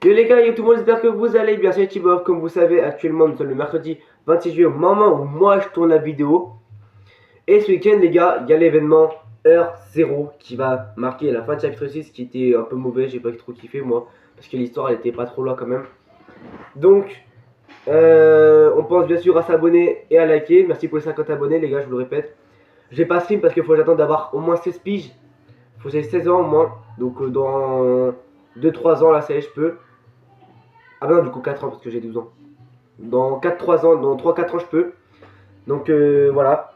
Yo les gars, yo tout le monde, j'espère que vous allez bien, c'est Tibov. Comme vous savez, actuellement nous sommes le mercredi 26 juillet, au moment où moi je tourne la vidéo. Et ce week-end les gars, il y a l'événement Heure 0 qui va marquer la fin de chapitre 6 qui était un peu mauvais, j'ai pas trop kiffé moi. Parce que l'histoire elle était pas trop loin quand même. Donc, on pense bien sûr à s'abonner et à liker. Merci pour les 50 abonnés les gars, je vous le répète. J'ai pas stream parce qu'il faut que j'attende d'avoir au moins 16 piges. Faut que j'ai 16 ans au moins. Donc dans 2-3 ans là ça y est je peux. Ah bah non, du coup 4 ans parce que j'ai 12 ans. Dans 4-3 ans, dans 3-4 ans je peux. Donc voilà.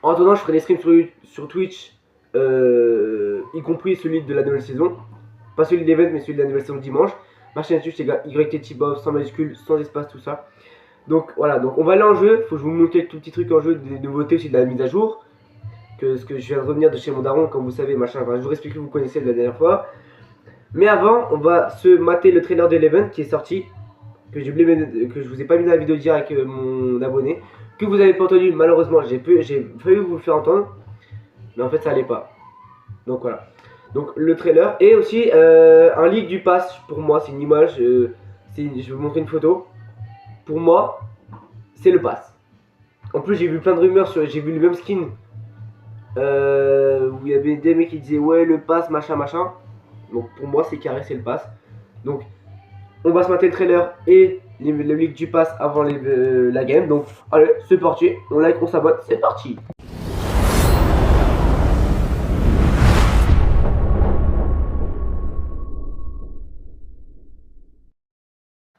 En attendant, je ferai des streams sur Twitch, y compris celui de la nouvelle saison. Pas celui d'Event, mais celui de la nouvelle saison dimanche. Ma chaîne Twitch, les gars, YTTBOV, sans majuscule, sans espace, tout ça. Donc voilà, donc on va aller en jeu. Faut que je vous montre quelques tout petits trucs en jeu, des nouveautés aussi de la mise à jour. Ce que je viens de revenir de chez mon daron, comme vous savez, machin. Enfin, je vous explique que vous connaissez de la dernière fois. Mais avant, on va se mater le trailer de l'event qui est sorti. Que je vous ai pas mis dans la vidéo d'hier avec mon abonné, que vous avez pas entendu, malheureusement j'ai failli vous le faire entendre, mais en fait ça allait pas. Donc voilà. Donc le trailer et aussi un leak du pass pour moi, c'est une image, je vais vous montrer une photo. Pour moi, c'est le pass. En plus j'ai vu plein de rumeurs j'ai vu le même skin où il y avait des mecs qui disaient ouais le pass machin machin. Donc pour moi c'est carré, c'est le pass. Donc on va se mater le trailer et le leak du pass avant la game. Donc allez, c'est parti, on like, on s'abonne, c'est parti.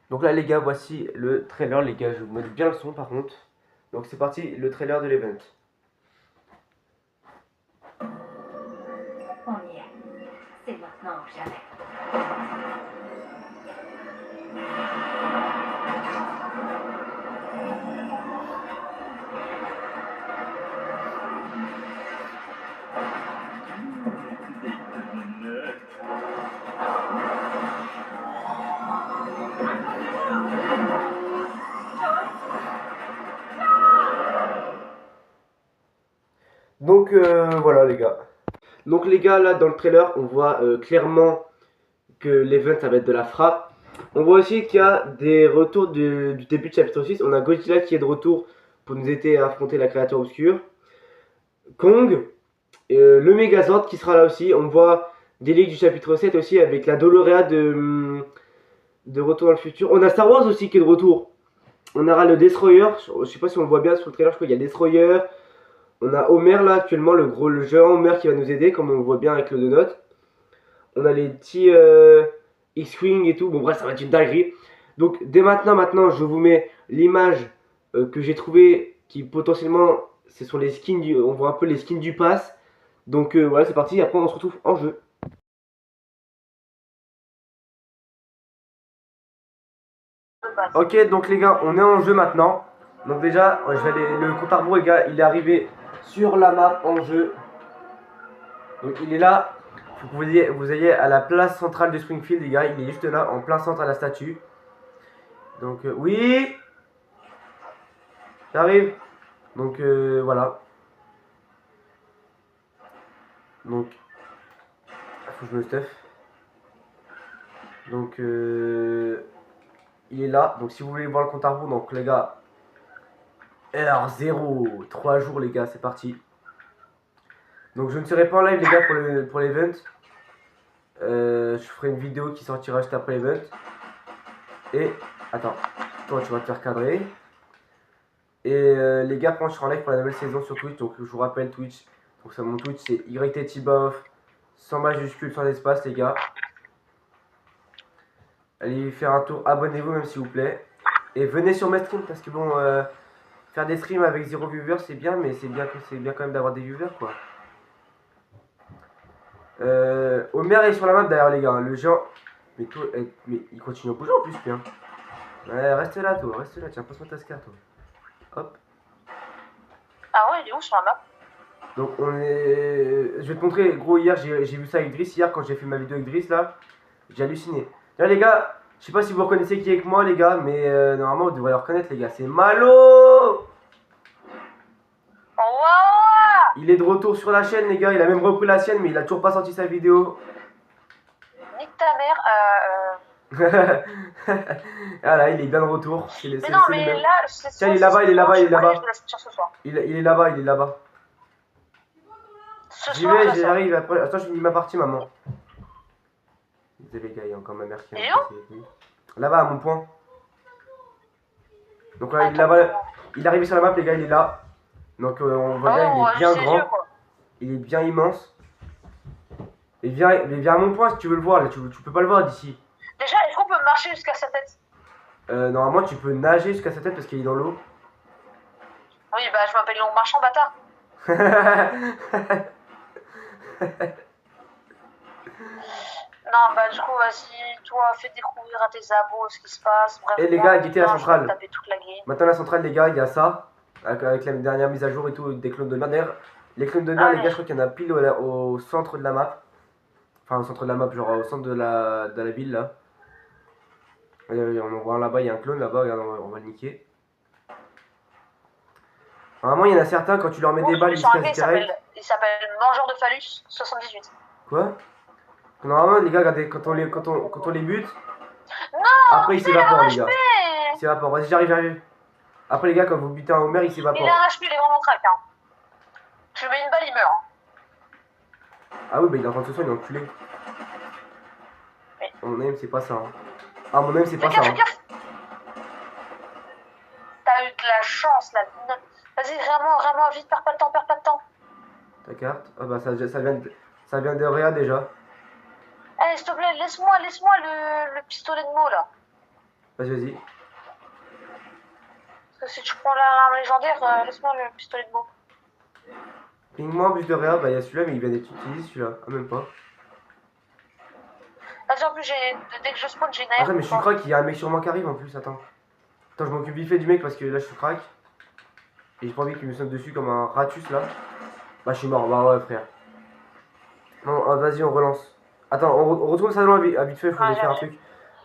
Donc là les gars, voici le trailer les gars, je vais vous mettre bien le son par contre. Donc c'est parti, le trailer de l'event. On y est, c'est maintenant ou jamais. Donc voilà les gars. Donc les gars, là dans le trailer, on voit clairement que l'event ça va être de la frappe. On voit aussi qu'il y a des retours du début de chapitre 6. On a Godzilla qui est de retour pour nous aider à affronter la créature obscure. Kong, le Megazord qui sera là aussi. On voit des leaks du chapitre 7 aussi avec la Dolorea de Retour dans le futur. On a Star Wars aussi qui est de retour. On aura le Destroyer. Je sais pas si on le voit bien sur le trailer. Je crois qu'il y a Destroyer. On a Homer là actuellement, le géant Homer qui va nous aider, comme on le voit bien avec le donut. On a les petits X-Wing et tout. Bon bref, ça va être une dinguerie. Donc dès maintenant, je vous mets l'image que j'ai trouvée qui potentiellement, ce sont les skins on voit un peu les skins du pass. Donc voilà, c'est parti. Après, on se retrouve en jeu. Ok, donc les gars, on est en jeu maintenant. Donc déjà, le compte à rebours, les gars, il est arrivé sur la map en jeu. Donc il est là. Faut que vous ayez à la place centrale de Springfield, les gars. Il est juste là, en plein centre à la statue. Donc oui, j'arrive. Donc voilà. Donc, faut que je me stuff. Donc il est là. Donc si vous voulez voir le compte à rebours, donc les gars, heure 0, 3 jours les gars, c'est parti. Donc je ne serai pas en live les gars pour l'event. Je ferai une vidéo qui sortira juste après l'event. Et attends, toi tu vas te faire cadrer. Et les gars, je serai en live pour la nouvelle saison sur Twitch. Donc je vous rappelle Twitch. Donc ça, mon Twitch c'est YTTBOV, sans majuscule, sans espace les gars. Allez faire un tour, abonnez-vous même s'il vous plaît. Et venez sur mes streams parce que bon, faire des streams avec 0 viewers c'est bien, mais c'est bien quand même d'avoir des viewers quoi. Homer est sur la map d'ailleurs les gars, le géant. Mais toi, mais il continue à bouger en plus bien. Ouais, reste là toi, reste là, tiens, passe-moi ta scar toi. Hop. Ah ouais, il est où sur la map? Donc on est... Je vais te montrer, gros, hier j'ai vu ça avec Driss, hier quand j'ai fait ma vidéo avec Driss là, j'ai halluciné. Là les gars, je sais pas si vous reconnaissez qui est avec moi les gars, mais normalement vous devriez le reconnaître les gars, c'est Malo. Oh wow. Il est de retour sur la chaîne les gars, il a même repris la sienne mais il a toujours pas sorti sa vidéo. Nique ta mère, Ah là, il est bien de retour. Mais non, mais le même. là, Tiens, il est là-bas, il est là-bas, il est là-bas. Je vais la sortir ce soir. Il est là-bas, il est là-bas. Ce J'y soir, vais, je la sors. j'arrive après. Attends, je finis ma partie, maman. Désolé, les gars, il y a encore ma mère qui Il est a cassé les couilles. Là-bas, à mon point. Donc là, il est là-bas. Il est arrivé sur la map, les gars, il est là. Donc on voit bien, il est bien grand. Il est bien immense. Et viens à mon point si tu veux le voir, là, tu peux pas le voir d'ici. Déjà, est-ce qu'on peut marcher jusqu'à sa tête? Normalement, tu peux nager jusqu'à sa tête parce qu'il est dans l'eau. Oui, bah je m'appelle Long Marchand, bâtard. Non, bah du coup, vas-y, toi, fais découvrir à tes abos ce qui se passe. Bref, Et les gars, guettez la centrale. Taper toute la game. Maintenant, la centrale, les gars, il y a ça. Avec la dernière mise à jour et tout, des clones de merde. D'ailleurs, les clones de merde, les gars, je crois qu'il y en a pile au centre de la map. Enfin, au centre de la map, genre au centre de la ville là. On voit là-bas, il y a un clone là-bas, regarde, on va le niquer. Normalement, il y en a certains, quand tu leur mets des balles, ils se cassent direct. Il s'appelle Mangeur de Phallus 78. Quoi? Normalement, les gars, regardez, quand on les bute, non, après il s'évapore, les gars. Il s'évapore, vas-y, j'arrive. Après, les gars, quand vous butez un Homer, il s'évapore. Il a un HP, il est vraiment crack. Hein. Tu mets une balle, il meurt. Ah oui, bah il est en train de se soigner, il est enculé. Oui. Mon aim, c'est pas ça. Hein. Ah, mon aim, c'est pas ça. Hein. T'as eu de la chance là. Vas-y, vraiment, vite, perds pas de temps. Ta carte? Ah bah ça vient de Réa déjà. Eh, s'il te plaît, laisse-moi le pistolet de mots là. Vas-y. Parce que si tu prends l'arme légendaire, laisse-moi le pistolet de mots. Ping-moi en bus de Réa, bah il y a celui-là, mais il vient d'être utilisé celui-là. Ah, même pas. Attends, en plus, dès que je spawn, j'ai une air. Attends, mais je suis crack, il y a un mec sur moi qui arrive en plus, attends. Attends, je m'occupe vite fait du mec parce que là je suis crack. Et j'ai pas envie qu'il me sonne dessus comme un ratus là. Bah je suis mort, bah ouais frère. Non, vas-y, on relance. Attends, on retourne le salon à vite fait, il faut faire un truc.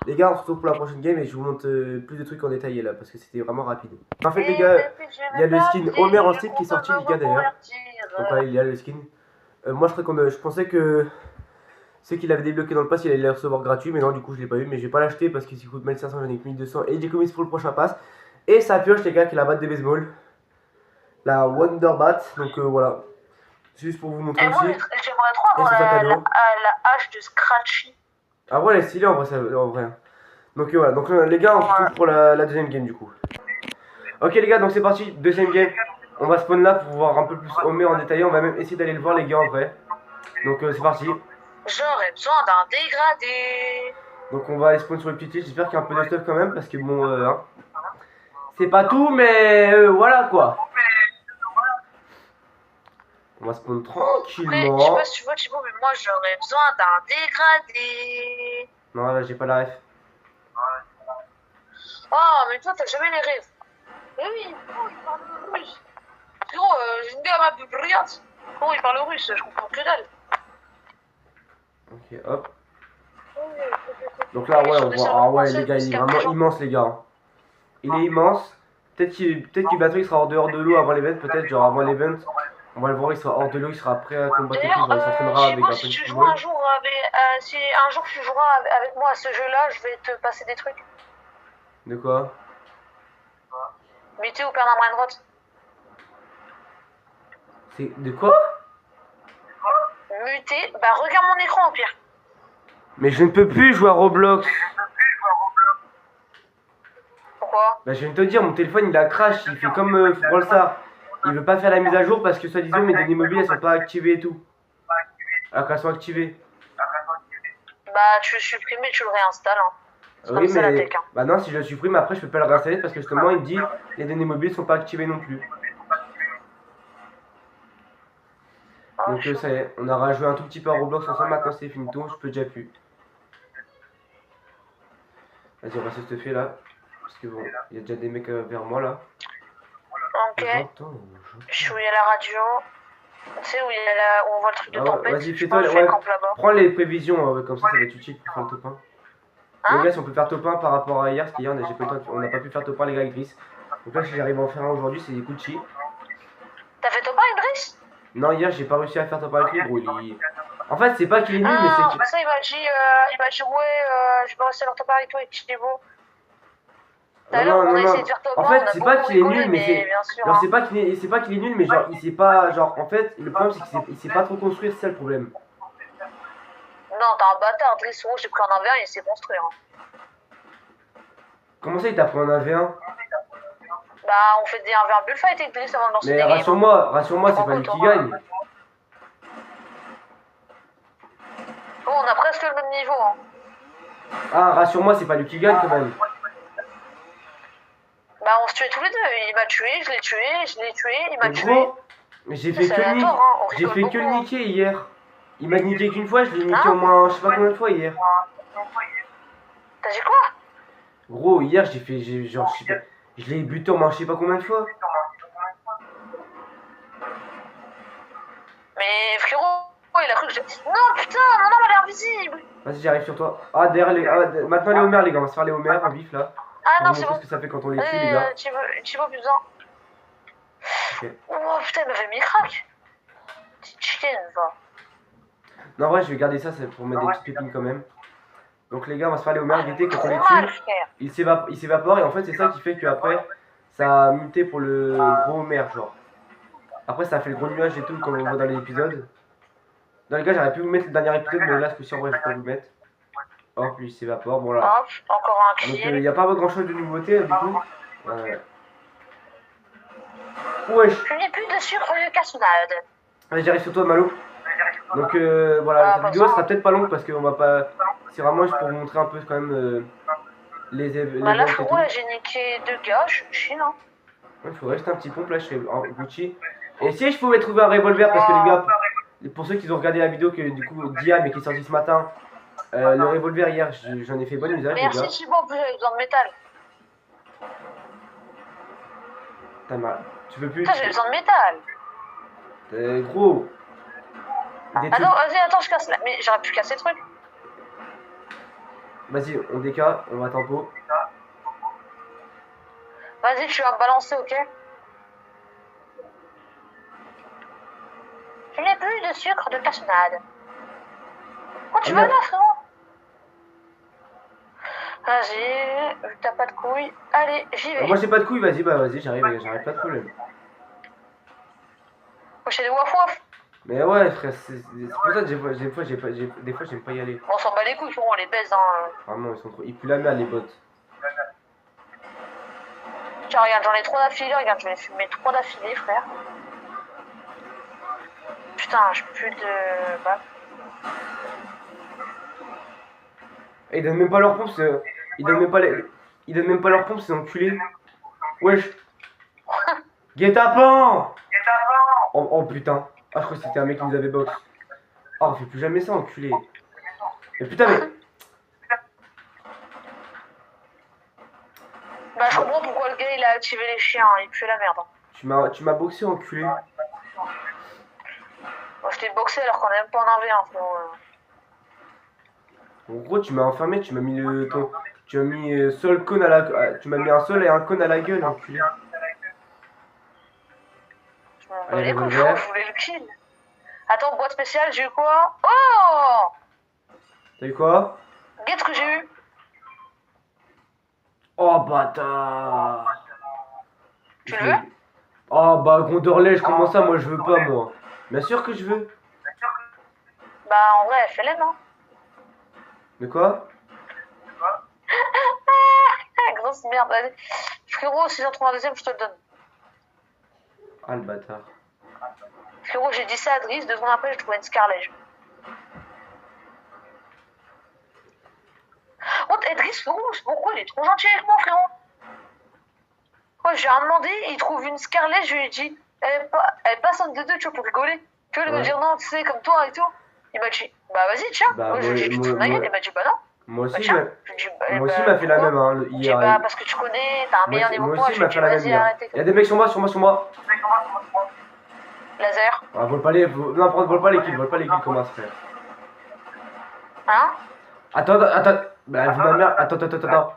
Les gars, on se retrouve pour la prochaine game et je vous montre plus de trucs en détaillé là parce que c'était vraiment rapide. En fait, les gars, il y a le skin Homer en slip qui est sorti, les gars d'ailleurs. Donc là, il y a le skin. Moi, je pensais que ceux qui l'avaient débloqué dans le pass, il allait les recevoir gratuit, mais non, du coup, je l'ai pas eu. Mais je vais pas l'acheter parce que s'il coûte 1500, j'en ai que 1200 et j'ai commis pour le prochain pass. Et ça pioche, les gars, qui est la batte de baseball. La Wonder Bat, donc voilà. Juste pour vous montrer aussi. J'aimerais trop avoir la hache de Scratchy. Ah ouais, elle est stylée en vrai. Donc voilà, donc les gars, on se retrouve pour la deuxième game du coup. Ok les gars, donc c'est parti, deuxième game. On va spawn là pour voir un peu plus Homer en détail. On va même essayer d'aller le voir les gars en vrai. Donc c'est parti. J'aurais besoin d'un dégradé. Donc on va aller spawn sur le petit île. J'espère qu'il y a un peu de stuff quand même parce que bon, hein, c'est pas tout, mais voilà quoi. On va spawn tranquillement. Je sais pas si tu vois Thibaut, mais moi j'aurais besoin d'un dégradé. Non là j'ai pas la ref. Oh mais toi t'as jamais les rêves. Eh oui, il parle russe. Frérot, j'ai une gamme un peu brillante. Comment il parle russe? Je comprends que dalle. Ok hop. Donc là ouais on voit. Ah ouais les gars, il est vraiment immense les gars. Il est immense. Peut-être que Battery sera hors dehors de l'eau avant l'event, peut-être genre avant l'event. On va le voir, il sera hors de l'eau, il sera prêt à combattre et tout, il s'entraînera avec un peu de si un jour tu joueras avec moi à ce jeu-là, je vais te passer des trucs. De quoi? Muter ou perdre un brin de droite. C'est de quoi? Muter? Bah regarde mon écran au pire. Mais je ne peux plus jouer à Roblox. Pourquoi? Bah je viens de te dire, mon téléphone il a crash, il fait comme Brawl Stars. Il veut pas faire la mise à jour parce que soi-disant mes données mobiles elles sont pas activées et tout. Alors qu'elles sont activées. Bah tu le supprimes et tu le réinstalles. Hein. Oui mais la tech, hein. Bah non, si je le supprime après je peux pas le réinstaller parce que justement il me dit les données mobiles sont pas activées non plus. Donc ça y est, on a rajouté un tout petit peu à Roblox ensemble, maintenant c'est fini tout, je peux déjà plus. Vas-y on va se stuffer là. Parce que bon, il y a déjà des mecs vers moi là. Ok. Je suis où il y a la radio. Tu sais où on voit le truc de tempête. Vas-y, fais-toi, ouais. Prends les prévisions, comme ça va être utile pour faire le top 1. Hein les gars, si on peut faire top 1 par rapport à hier, parce qu'hier on n'a pas pu faire top 1 les gars avec Driss. Donc là, si j'arrive à en faire un aujourd'hui, c'est des coups de chi. T'as fait top 1 avec Driss? Non, hier j'ai pas réussi à faire top 1 avec lui, gros. En fait, c'est pas qu'il est nul, mais c'est Ah, que. bah ça, il m'a dit, ouais, je vais rester longtemps avec toi et Thibaut. Tout à Non, l'heure, non, on non, a essayé non. de faire top En 1, on fait, a c'est pas beaucoup qu'il est rigolé, nul, mais mais c'est. bien sûr, Genre, hein. c'est pas qu'il est nul, mais genre, il sait pas. Genre, en fait, le problème, c'est qu'il sait pas trop construire, c'est ça le problème. Non, t'es un bâtard, Driss, j'ai pris un 1v1 et il s'est construire. Hein. Comment ça, il t'a pris un 1v1? Bah, on fait des 1v1 bullfight avec Driss avant de lancer Mais des games. Hein. rassure-moi, c'est pas lui qui gagne. Bon, on a presque le même niveau. Hein. Ah, rassure-moi, c'est pas lui qui gagne quand même. Bah, on se tuait tous les deux. Il m'a tué, je l'ai tué, il m'a Mais tué. gros, j'ai fait C'est que le niquer. aléatoire, hein. On J'ai rigole fait que le beaucoup, hein. niquer hier. Il m'a niqué qu'une fois, je l'ai niqué Hein? au moins je sais pas combien de fois hier. T'as dit quoi? Gros, hier j'ai fait. Genre, je sais pas. Je l'ai buté au moins je sais pas combien de fois. Mais frérot, il a cru que j'ai. Non, putain, mon arme elle est invisible. Vas-y, j'arrive sur toi. Ah, derrière les. Ah, maintenant les homers, les gars, on va se faire les homers en vif là. Ah Pour non, vous c'est montrer bon. ce que ça fait quand on les tue, les gars. Thibaut, putain. Ok. Oh putain, il m'avait mis crack. Petite chienne, va. Non, en vrai, je vais garder ça, c'est pour mettre des petites pépines quand même. Donc, les gars, on va se faire les homers. Évitez quand on Trop les mal, tue, frère. ils s'évaporent et en fait, c'est ça qui fait qu'après, ça a muté pour le gros homer, genre. Après, ça a fait le gros nuage et tout, comme on voit dans les épisodes. Dans les gars, j'aurais pu vous mettre le dernier épisode, mais là, ce coup-ci, en vrai, je vais pas vous le mettre. Hop, lui, il s'évapore. Bon, là. Hop, encore un Donc, kill. il n'y a pas grand chose de nouveauté, du coup. Wesh. Je n'ai plus de sucre de cassonade. Allez, j'arrive sur toi, Malo. Donc, voilà, Ah, cette pas vidéo ça. sera peut-être pas longue parce qu'on va pas. C'est vraiment juste pour vous montrer un peu quand même les Bah là, events et tout. frérot, là, j'ai niqué 2 gars, je suis chill, hein. Il faut rester un petit pompe là, je serai en Gucci. Et si je pouvais trouver un revolver, parce que les gars, pour ceux qui ont regardé la vidéo que du coup Diam et qui est sorti ce matin, le revolver hier, j'en ai fait bon usage, les Merci gars. Thibaut, en plus j'avais besoin de métal. T'as mal. Tu peux plus. Putain, j'ai besoin de métal. Gros. Des trucs. Attends, vas-y, attends, je casse là. Mais j'aurais pu casser le truc. Vas-y, on déca, on va tempo. Vas-y, tu vas me balancer, ok? Je n'ai plus de sucre de cassonade. Oh, tu vas là, frérot? Vas-y, vu que t'as pas de couilles. Allez, j'y vais. Moi j'ai pas de couilles, vas-y, bah vas-y, j'arrive, pas de problème. Moi, j'ai des waf waf. Mais ouais, frère, c'est pour ça que des fois j'aime pas y aller. Bon, on s'en bat les couilles, frérot, on les baise, hein. Vraiment, ils sont trop. Ils puent la merde, les bots. Tiens, regarde, j'en ai 3 d'affilée, regarde, je vais fumer 3 d'affilée, frère. Putain, j'ai plus de balles. Et ils donnent même pas leur pompe, ils donnent même pas ils donnent même pas leur pompe, ces enculés. Wesh. Guet-apens. Oh putain. Ah, je crois que c'était un mec qui nous avait box. Oh, on fait plus jamais ça, enculé. Mais putain, mais. Bah, je comprends pourquoi le gars il a activé les chiens, il pue la merde. Tu m'as boxé, enculé. Moi, je t'ai boxé alors qu'on est même pas en 1v1, frérot. En gros, tu m'as enfermé, tu m'as mis tu m'as mis seul cône à la. Tu m'as mis un seul et un cône à la gueule, enculé. Je m'en bats les couilles, revolver. frérot, je voulais le kill. Attends, boîte spéciale, j'ai eu quoi? Oh! T'as eu quoi? Guette ce que j'ai eu. Oh bâtard. Tu le veux? Oh bah Gondorlège, comment ça? Moi je veux pas, moi. Bien sûr que je veux. Bah, en vrai, fais-le, non? De quoi? Grosse merde, allez. Frérot, si j'en trouve un deuxième, je te le donne. Ah le bâtard. Frérot, j'ai dit ça à Driss, 2 secondes après, j'ai trouvé une Scarlett. Oh, Driss, frérot, pourquoi il est trop gentil avec moi, frérot? Moi, j'ai rien demandé, il trouve une Scarlett, je lui ai dit, elle passe entre deux, tu vois, pour rigoler. Tu vois, il va me dire non, tu sais, comme toi et tout. Il m'a dit, bah vas-y, tiens. Bah, moi, je lui ai dit, tu te fous de ma gueule, il m'a dit, bah non. Moi Bah, aussi, tiens. moi Je lui ai dit, aussi, il m'a fait la même, hein, Je lui ai dit, hier. bah parce que tu connais, t'as un meilleur niveau que Moi moi. aussi, Je il lui ai m'a dit, fait la même vas-y, hier. arrêtez. Y'a des mecs sur moi, sur moi. Laser. Ah, vole pas les. Non, vole pas les kills, comment ça frère. Hein? Attends. Bah, vous ma mère. Attends.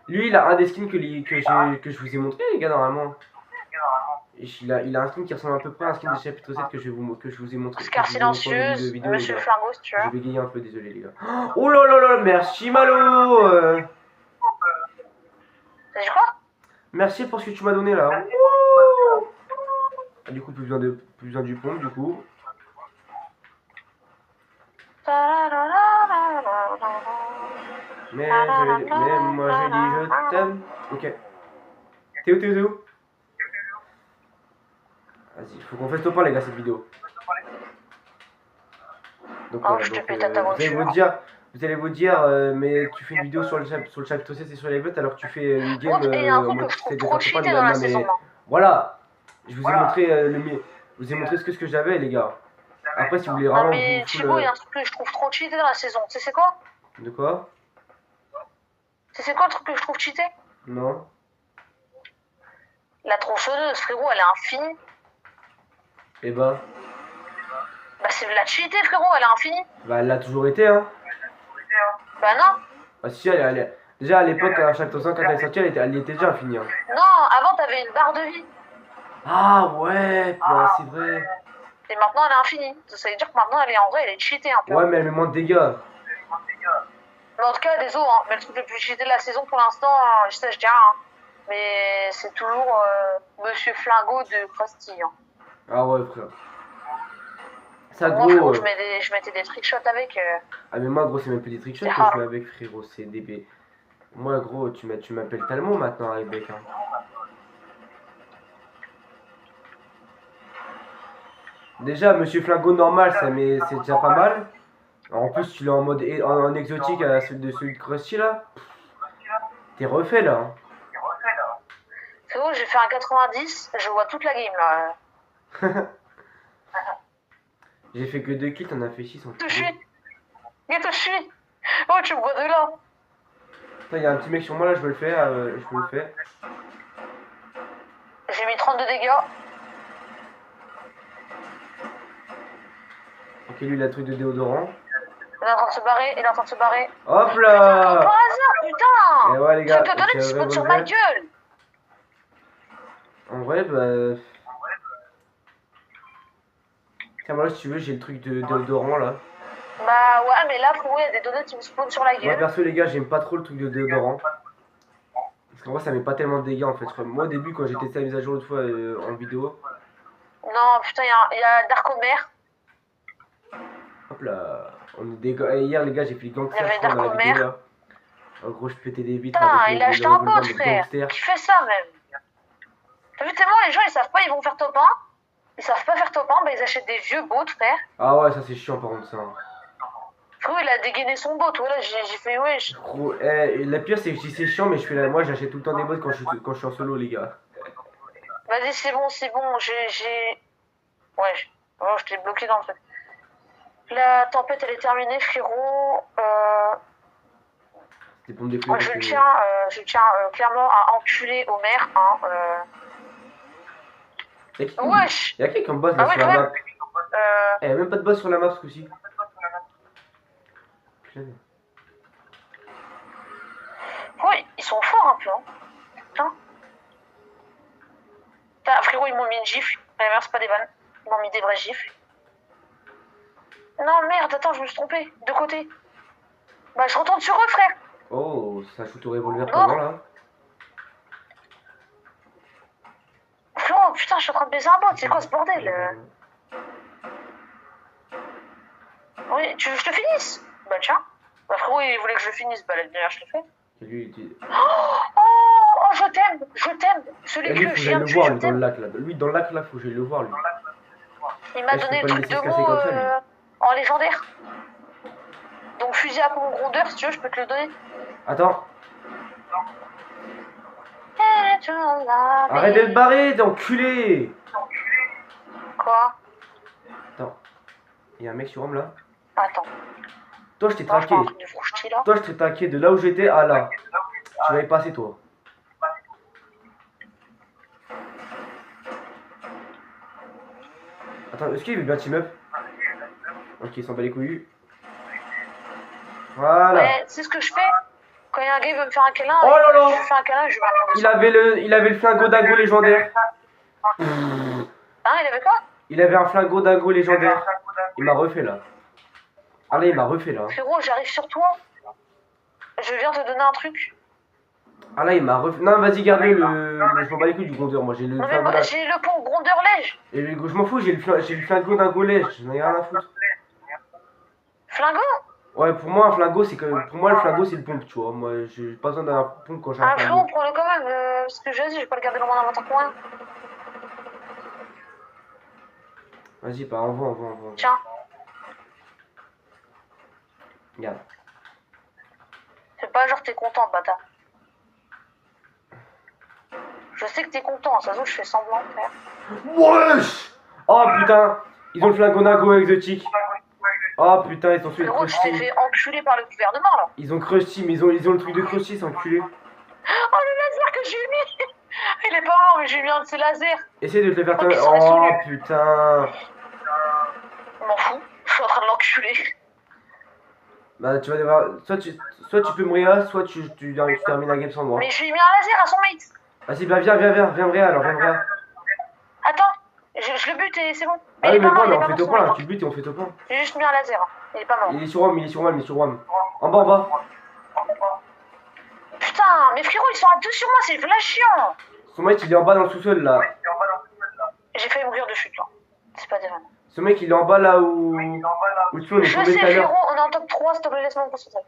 Lui, il a un des skins que je vous ai montré, les gars, normalement. il a un skin qui ressemble à peu près à un skin des chapitres 7 que je vous ai montré. Oscar que je vous ai montré en début de silencieuse, vidéo, Monsieur les gars. Flingo, si tu J'ai veux. bégayé un peu, désolé les gars. Oh là là là, merci Malo T'as dit quoi? Merci pour ce que tu m'as donné là. Wouh. Ah, du coup, plus besoin du pompe, du coup. Mais moi je dis je t'aime. Ok. T'es où, t'es où, t'es où? Vas-y, faut qu'on fasse top 1 les gars cette vidéo. Donc, Oh, je te pète à ta voiture. vous allez vous dire, mais tu fais une vidéo sur le chapitre 7 et sur les votes alors que tu fais une game Il y a un en truc mode que je trouve t'essayes de trop faire top 1 les cheaté gars. dans la Non, mais saison 1. voilà, je vous ai montré je vous ai montré ce que j'avais les gars. Après si vous voulez Non vraiment mais Thibaut, il y a un truc que je trouve trop cheaté dans la saison. Tu sais c'est quoi? De quoi? C'est quoi le truc que je trouve cheaté? Non. La tronçonneuse, frérot, elle est infinie. Et bah C'est de la cheaté, frérot, elle est infinie. elle l'a toujours été hein. Bah non. Bah si déjà à l'époque à chaque top 100 quand elle est sortie elle était déjà finie hein. Non, avant t'avais une barre de vie. Ah ouais, bah, c'est vrai. Et maintenant elle est infinie. Ça veut dire que maintenant elle est en vrai, elle est cheatée un peu. Ouais mais elle met moins de dégâts. Mais en tout cas, désolé, hein. Mais le truc le plus cheaté de la saison pour l'instant, je sais, je dis rien. Hein. Mais c'est toujours Monsieur Flingo de Krusty. Hein. Ah ouais frère. Ça Moi, gros. frérot, je mettais des trickshots avec. Ah mais moi gros c'est même plus des trickshots que je fais avec frérot, c'est des... Moi gros tu m'appelles tellement maintenant avec Bec hein. Déjà Monsieur Flingo normal c'est déjà pas mal. Alors, en plus tu l'as en mode en exotique à celui de Krusty là. T'es refait là hein. Frérot, j'ai fait un 90, je vois toute la game là. J'ai fait que 2 kills, t'en as fait 6 en Te suis. Et te suis. Oh, tu me vois de là. Il y a un petit mec sur moi là, je peux le faire. J'ai mis 32 dégâts. Ok, lui il a le truc de déodorant. Il est en train de se barrer, il est en train de se barrer. Hop Putain, là. comme par hasard, putain. Et ouais les gars, Tu peux donner des spots sur ma gueule. En vrai, bah... Tiens, moi là, si tu veux, j'ai le truc de déodorant là. Bah ouais, mais là, frérot, il y a des donuts qui me spawnent sur la gueule. Moi perso, les gars, j'aime pas trop le truc de déodorant. Parce qu'en vrai, ça met pas tellement de dégâts en fait. Moi, au début, quand j'ai testé la mise à jour l'autre fois en vidéo. Non, putain, il y a Darkomer. Hop là. Hier, les gars, j'ai fait le gangster Il y avait dans la Darkomer. vidéo là. En gros, je pétais des vitres. Putain, avec il a acheté un bot, frère. gangster. Qui fait ça même? T'as vu tellement les gens, ils savent pas, ils vont faire top 1. Ils savent pas faire top 1, bah ils achètent des vieux bots, frère. Ah ouais, ça c'est chiant par contre ça. Frérot, il a dégainé son bot, voilà, j'ai fait wesh. Gros, la pire c'est que je dis c'est chiant, mais moi j'achète tout le temps des bots quand je suis en solo, les gars. Vas-y, c'est bon, j'ai... Ouais, je t'ai bloqué dans le truc. La tempête, elle est terminée, frérot. C'était pour me défouler. Moi, je tiens clairement à enculer Homer, hein. Wesh! Y'a qui comme boss là Ah ouais, sur la map? Euh... Y'a même pas de boss sur la map ce coup-ci. Ouais, ils sont forts un peu, hein. Putain. Putain, frérot, ils m'ont mis une gifle. Merde, c'est pas des vannes. Ils m'ont mis des vraies gifles. Non, merde, attends, je me suis trompé. De côté. Bah, je retourne sur eux, frère. Oh, ça shoot au revolver pendant là. Frérot, putain, je suis en train de baiser un bot. C'est quoi ce bordel? Oui, tu veux que je te finisse? Bah, tiens. Bah, frérot, il voulait que je finisse. Bah, la dernière, je te fais. Lui, il était... Oh, je t'aime. Celui que je viens de tuer, je t'aime. Dans le lac là. Lui, dans le lac là, faut que j'aille le voir lui. Il m'a donné le truc de mots en légendaire. Donc, fusil à pompe grondeur, si tu veux, je peux te le donner. Attends. Arrête de te barrer, d'enculé. Quoi? Attends. Il y a un mec sur homme là. Attends. Toi, je t'ai traqué. Toi, je t'ai traqué de là où j'étais à là. Tu vas y passer, toi. Attends, est-ce qu'il veut bien team up? Ok, il s'en bat les couilles. Voilà. Ouais, tu sais ce que je fais? Quand il y a un gars qui veut me faire un câlin, oh là là, je fais un câlin, je vais il avait le flingo dingo légendaire. Hein, il avait quoi? Il avait un flingo dingo légendaire. Il m'a refait là. Ah là, il m'a refait là. Frérot, j'arrive sur toi. Je viens te donner un truc. Ah là, il m'a refait. Non, vas-y, garde-le. Je m'en bats les couilles du grondeur. Moi, j'ai le Non, mais flingo. moi, j'ai le pont grondeur lège. Et je m'en fous, j'ai le flingo dingo lège. J'en ai rien à foutre. Flingo? Ouais, pour moi, un flingo, c'est que. Pour moi, le flingo, c'est le pompe, tu vois. Moi, j'ai pas besoin d'un pompe quand j'ai un Ah, frérot, flingo. prends-le quand même. Parce que je vais pas le garder dans mon inventaire pour rien. Vas-y, bah, envoie. Tiens. Regarde. C'est pas genre t'es content, bâtard. Je sais que t'es content, ça se trouve, je fais semblant, frère. Wesh! Oh putain! Ils ont le flingo dingo exotique. Oh putain, ils ont fait le Frérot, tu crush t'es team. fait enculer par le gouvernement, là. Ils ont crush team, ils ont le truc de crush team, c'est enculé. Oh, le laser que j'ai mis. Il est pas mort, mais j'ai mis un de ses lasers. Essaye de te le faire Oh, qu'il tomber. serait Oh saoulé. putain! Je m'en fous, je suis en train de l'enculer. Bah, tu vas devoir. Soit tu peux mourir, soit tu termines la game sans moi. Mais je lui ai mis un laser à son mate. Vas-y, bah, viens, Bria alors, viens, Bria. Attends, je le bute et c'est bon. Ah il oui, est mais pas mort, quoi, il mais est on pas fait mort top son point là, mate. tu le butes et on fait top point. J'ai juste mis un laser, il est pas mort. Il est sur Wam, il est sur Wam. En bas. Putain, mais frérot, ils sont à deux sur moi, c'est v'là chiant. Son mec, il est en bas dans le sous-sol là. J'ai failli mourir de chute là. C'est pas des vannes. Ce mec, il est en bas là où tu on est Je tombé sais, tout à l'heure. frérot, on est en top 3, s'il te plaît, laisse-moi me concentrer.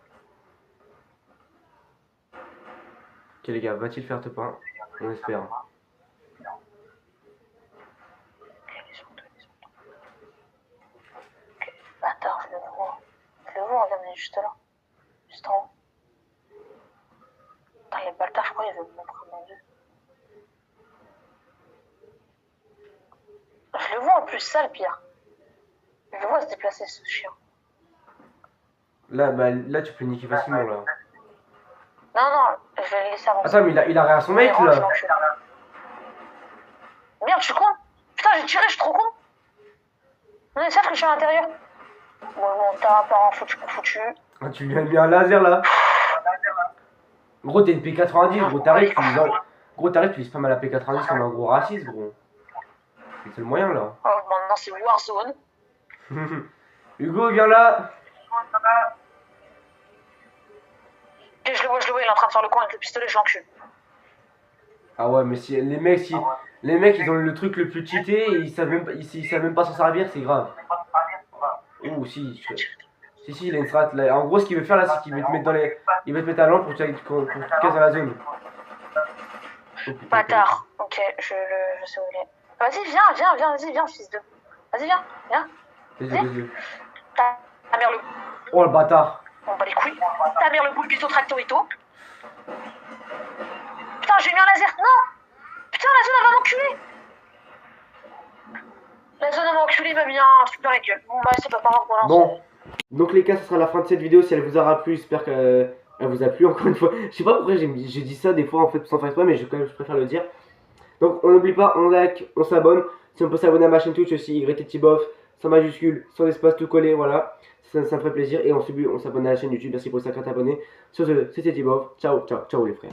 Ok, les gars, va-t-il faire top 1? On espère. Bâtard, je le vois. Je le vois, regarde, il est juste là. Juste en haut. Putain, les bâtards, je crois, ils veulent me montrer mon dieu. Je le vois en plus, ça le pire. Je le vois se déplacer, ce chien. Là, bah, là, tu peux niquer facilement là. Non, je vais le laisser avancer. Attends, mais il a rien à son mec là. Merde, je suis con. Putain, j'ai tiré, je suis trop con. Non, ils savent que je suis à l'intérieur. Bon, t'as pas un foutu. Ah, tu lui as mis un laser là. Gros, t'es une P90, gros, t'arrives, tu spams à la P90 comme un gros raciste, gros. C'est le moyen là. Oh, maintenant c'est Warzone. Hugo, viens là. Et je le vois, il est en train de faire le coin avec le pistolet, je l'encule. Ah ouais, mais si les mecs, ils ont le truc le plus cheaté et ils savent même pas s'en servir, c'est grave. Ouh, si, il a une strat là. En gros, ce qu'il veut faire là, c'est qu'il veut te mettre il veut te mettre à l'angle pour que tu te casses dans la zone. Oh, putain, Bâtard. Ok, je sais où il est. Vas-y, viens, fils de. Vas-y, viens. Vas-y. Ta mère le. Oh le bâtard. On bat les couilles. Ta mère le boule biso tractorito. Putain, j'ai mis un laser. Non. Putain, la zone elle va m'enculer. La zone elle m'a enculé, il m'a mis un truc dans la gueule. Bon, bah, c'est pas grave pour l'instant. Bon. Donc les gars, ce sera la fin de cette vidéo. Si elle vous aura plu, j'espère qu'elle vous a plu encore une fois. Je sais pas pourquoi j'ai dit ça des fois en fait sans faire exprès, mais je préfère le dire. Donc on n'oublie pas, on like, on s'abonne. Si on peut s'abonner à ma chaîne Twitch aussi, YTTBof, sans majuscule, sans espace, tout collé, voilà. Ça me ferait plaisir. Et on s'abonne à la chaîne YouTube. Merci pour les 50 abonnés. Sur ce, c'était Tibof. Ciao les frères.